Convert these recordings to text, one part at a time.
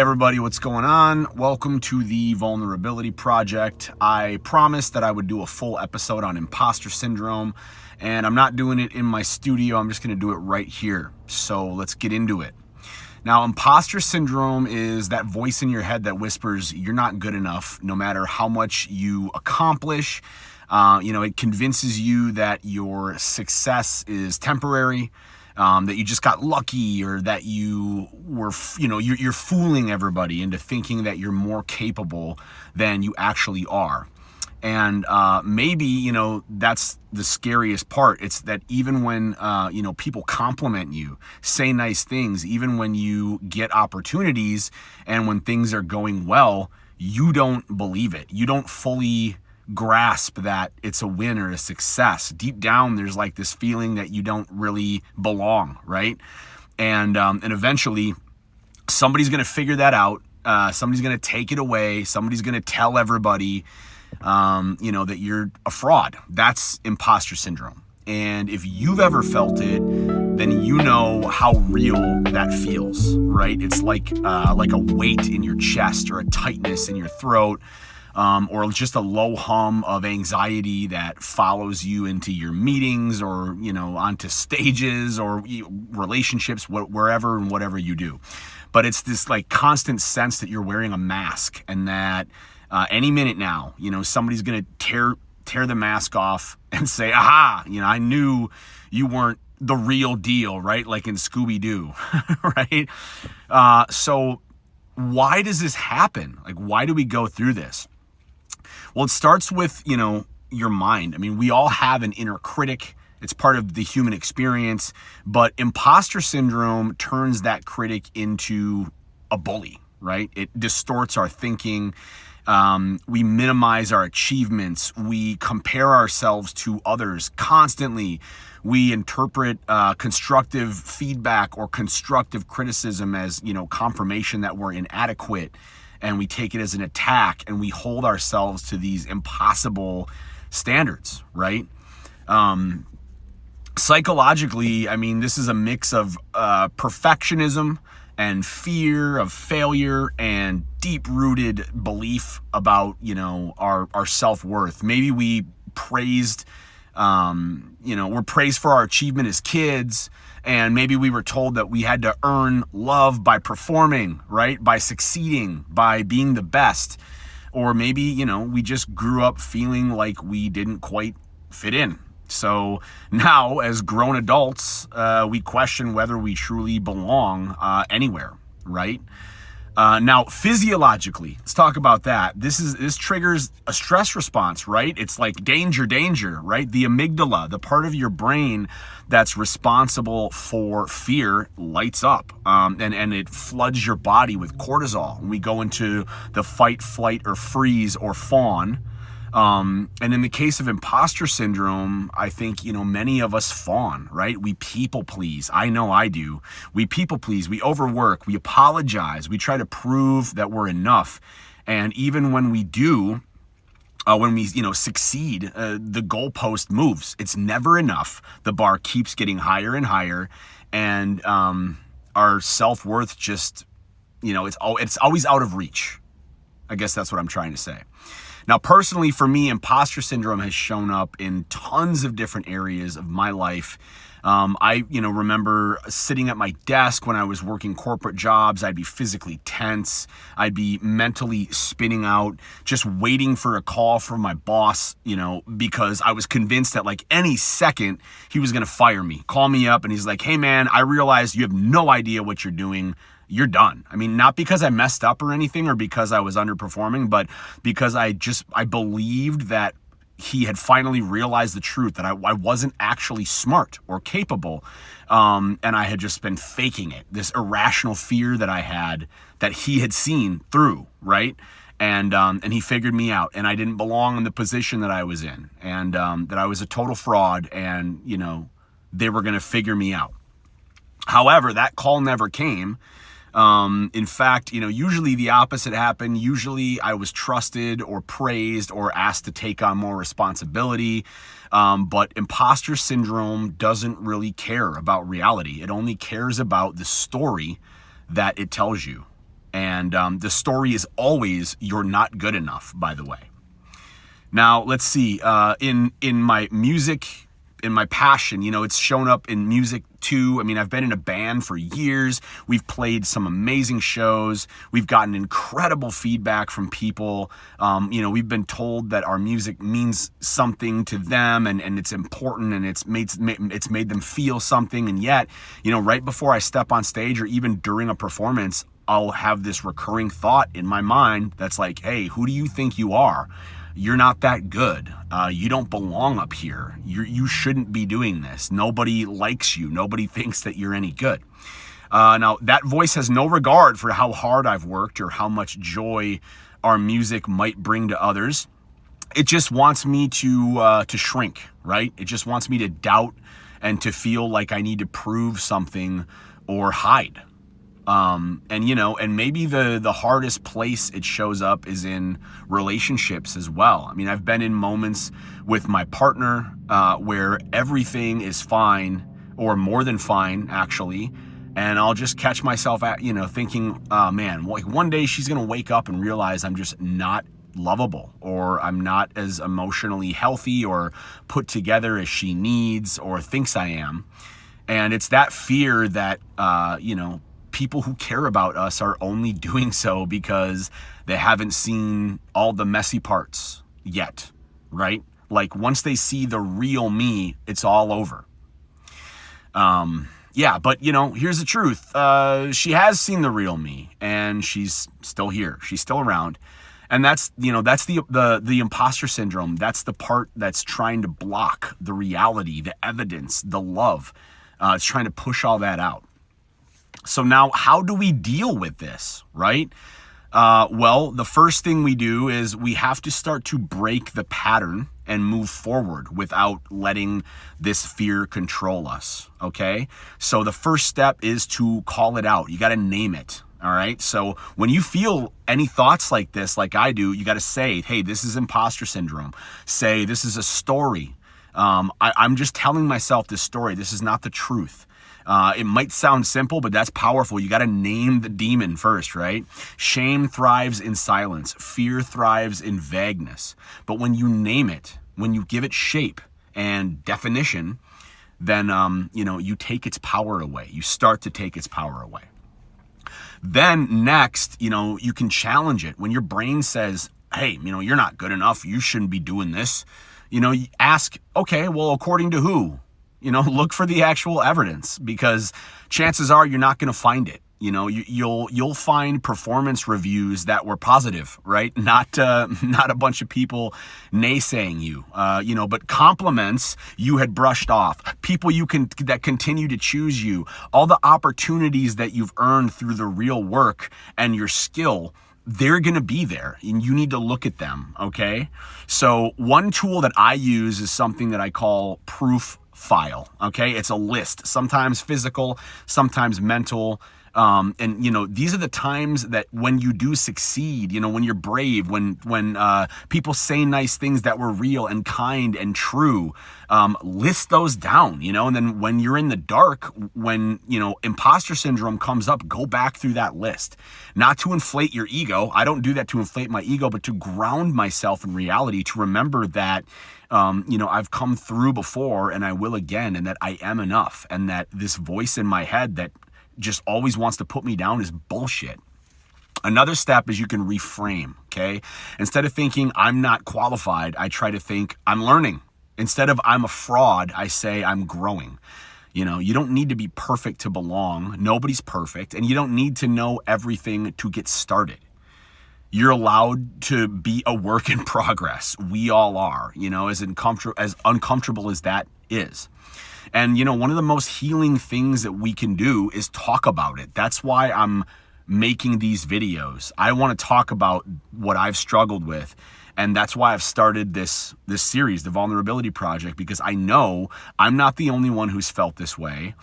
everybody, what's going on? Welcome to the Vulnerability Project. I promised that I would do a full episode on imposter syndrome, and I'm not doing it in my studio. I'm just going to do it right here. So let's get into it. Now, imposter syndrome is that voice in your head that whispers you're not good enough no matter how much you accomplish. It convinces you that your success is temporary, that you just got lucky, or that you were, you're fooling everybody into thinking that you're more capable than you actually are. And maybe, that's the scariest part. It's that even when, people compliment you, say nice things, even when you get opportunities and when things are going well, you don't believe it. You don't fully grasp that it's a win or a success. Deep down, there's like this feeling that you don't really belong, right? And eventually, somebody's going to figure that out. Somebody's going to take it away. Somebody's going to tell everybody, that you're a fraud. That's imposter syndrome. And if you've ever felt it, then you know how real that feels, right? It's like a weight in your chest or a tightness in your throat. Or just a low hum of anxiety that follows you into your meetings or, onto stages or relationships, wherever and whatever you do. But it's this like constant sense that you're wearing a mask and that any minute now, somebody's going to tear the mask off and say, aha, I knew you weren't the real deal, right? Like in Scooby-Doo, right? So why does this happen? Like, why do we go through this? Well, it starts with, your mind. I mean, we all have an inner critic. It's part of the human experience, but imposter syndrome turns that critic into a bully, right? It distorts our thinking. We minimize our achievements. We compare ourselves to others constantly. We interpret constructive feedback or constructive criticism as, confirmation that we're inadequate. And we take it as an attack, and we hold ourselves to these impossible standards, right? Psychologically, I mean, this is a mix of perfectionism and fear of failure and deep-rooted belief about, our self-worth. Maybe we we're praised for our achievement as kids, and maybe we were told that we had to earn love by performing, right? By succeeding, by being the best. Or maybe, we just grew up feeling like we didn't quite fit in. So now, as grown adults, we question whether we truly belong anywhere, right? Now, physiologically, let's talk about that. This triggers a stress response, right? It's like danger, right? The amygdala, the part of your brain that's responsible for fear, lights up, and it floods your body with cortisol. And we go into the fight, flight, or freeze or fawn. And in the case of imposter syndrome, I think, many of us fawn, right? We people please. I know I do. We people please. We overwork. We apologize. We try to prove that we're enough. And even when we do, when we, succeed, the goalpost moves. It's never enough. The bar keeps getting higher and higher. And, our self-worth just, it's always out of reach. I guess that's what I'm trying to say. Now, personally, for me, imposter syndrome has shown up in tons of different areas of my life. I remember sitting at my desk when I was working corporate jobs. I'd be physically tense. I'd be mentally spinning out, just waiting for a call from my boss, because I was convinced that like any second he was going to fire me, call me up. And he's like, hey, man, I realize you have no idea what you're doing. You're done. I mean, not because I messed up or anything or because I was underperforming, but because I believed that he had finally realized the truth, that I wasn't actually smart or capable. And I had just been faking it, this irrational fear that I had that he had seen through, right? And he figured me out, and I didn't belong in the position that I was in, and that I was a total fraud, and, they were going to figure me out. However, that call never came. In fact, usually the opposite happened. Usually I was trusted or praised or asked to take on more responsibility. But imposter syndrome doesn't really care about reality. It only cares about the story that it tells you. And the story is always, you're not good enough, by the way. Now, let's see, in my music, in my passion, it's shown up in music too. I mean, I've been in a band for years. We've played some amazing shows. We've gotten incredible feedback from people. We've been told that our music means something to them, and it's important, and it's made them feel something. And yet, right before I step on stage or even during a performance, I'll have this recurring thought in my mind that's like, hey, who do you think you are? You're not that good. You don't belong up here. You shouldn't be doing this. Nobody likes you. Nobody thinks that you're any good. Now, that voice has no regard for how hard I've worked or how much joy our music might bring to others. It just wants me to shrink, right? It just wants me to doubt and to feel like I need to prove something or hide. And maybe the hardest place it shows up is in relationships as well. I mean, I've been in moments with my partner where everything is fine, or more than fine, actually. And I'll just catch myself thinking, man, like one day she's going to wake up and realize I'm just not lovable, or I'm not as emotionally healthy or put together as she needs or thinks I am. And it's that fear that, people who care about us are only doing so because they haven't seen all the messy parts yet, right? Like once they see the real me, it's all over. But here's the truth. She has seen the real me, and she's still here. She's still around. And that's the imposter syndrome. That's the part that's trying to block the reality, the evidence, the love. It's trying to push all that out. So now, how do we deal with this, right? Well, the first thing we do is we have to start to break the pattern and move forward without letting this fear control us, okay? So the first step is to call it out. You got to name it, all right? So when you feel any thoughts like this, like I do, you got to say, hey, this is imposter syndrome. Say, this is a story. I'm just telling myself this story. This is not the truth. It might sound simple, but that's powerful. You got to name the demon first, right? Shame thrives in silence. Fear thrives in vagueness. But when you name it, when you give it shape and definition, then, you take its power away. You start to take its power away. Then next, you can challenge it. When your brain says, hey, you're not good enough. You shouldn't be doing this. You ask, okay, well, according to who? Look for the actual evidence, because chances are you're not going to find it. You'll find performance reviews that were positive, right? Not a bunch of people naysaying you, but compliments you had brushed off, people that continue to choose you, all the opportunities that you've earned through the real work and your skill. They're going to be there, and you need to look at them, okay? So one tool that I use is something that I call proof file, okay? It's a list, sometimes physical, sometimes mental. These are the times that when you do succeed, when you're brave, when people say nice things that were real and kind and true, list those down, and then when you're in the dark, when, imposter syndrome comes up, go back through that list, not to inflate your ego. I don't do that to inflate my ego, but to ground myself in reality, to remember that, I've come through before and I will again, and that I am enough, and that this voice in my head that just always wants to put me down is bullshit. Another step is you can reframe, okay? Instead of thinking I'm not qualified, I try to think I'm learning. Instead of I'm a fraud, I say I'm growing. You don't need to be perfect to belong. Nobody's perfect, and you don't need to know everything to get started. You're allowed to be a work in progress. We all are, as uncomfortable as that is. And, one of the most healing things that we can do is talk about it. That's why I'm making these videos. I want to talk about what I've struggled with. And that's why I've started this series, the Vulnerability Project, because I know I'm not the only one who's felt this way.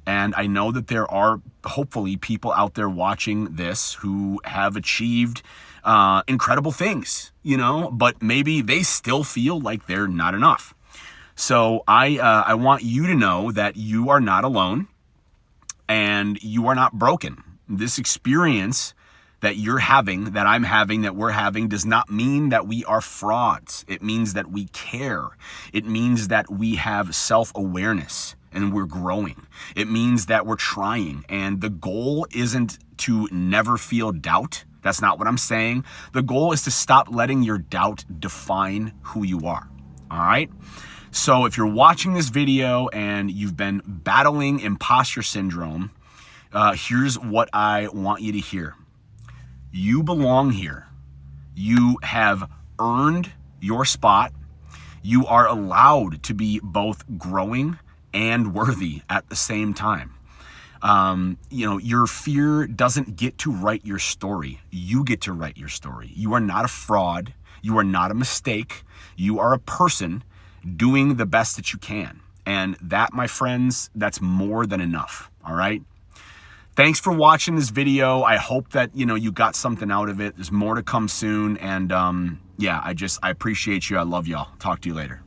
And I know that there are hopefully people out there watching this who have achieved incredible things, but maybe they still feel like they're not enough. So I want you to know that you are not alone and you are not broken. This experience that you're having, that I'm having, that we're having, does not mean that we are frauds. It means that we care. It means that we have self-awareness and we're growing. It means that we're trying. And the goal isn't to never feel doubt. That's not what I'm saying. The goal is to stop letting your doubt define who you are. All right? So if you're watching this video and you've been battling imposter syndrome, here's what I want you to hear. You belong here. You have earned your spot. You are allowed to be both growing and worthy at the same time. Your fear doesn't get to write your story. You get to write your story. You are not a fraud. You are not a mistake. You are a person doing the best that you can. And that, my friends, that's more than enough. All right. Thanks for watching this video. I hope that, you got something out of it. There's more to come soon. And I appreciate you. I love y'all. Talk to you later.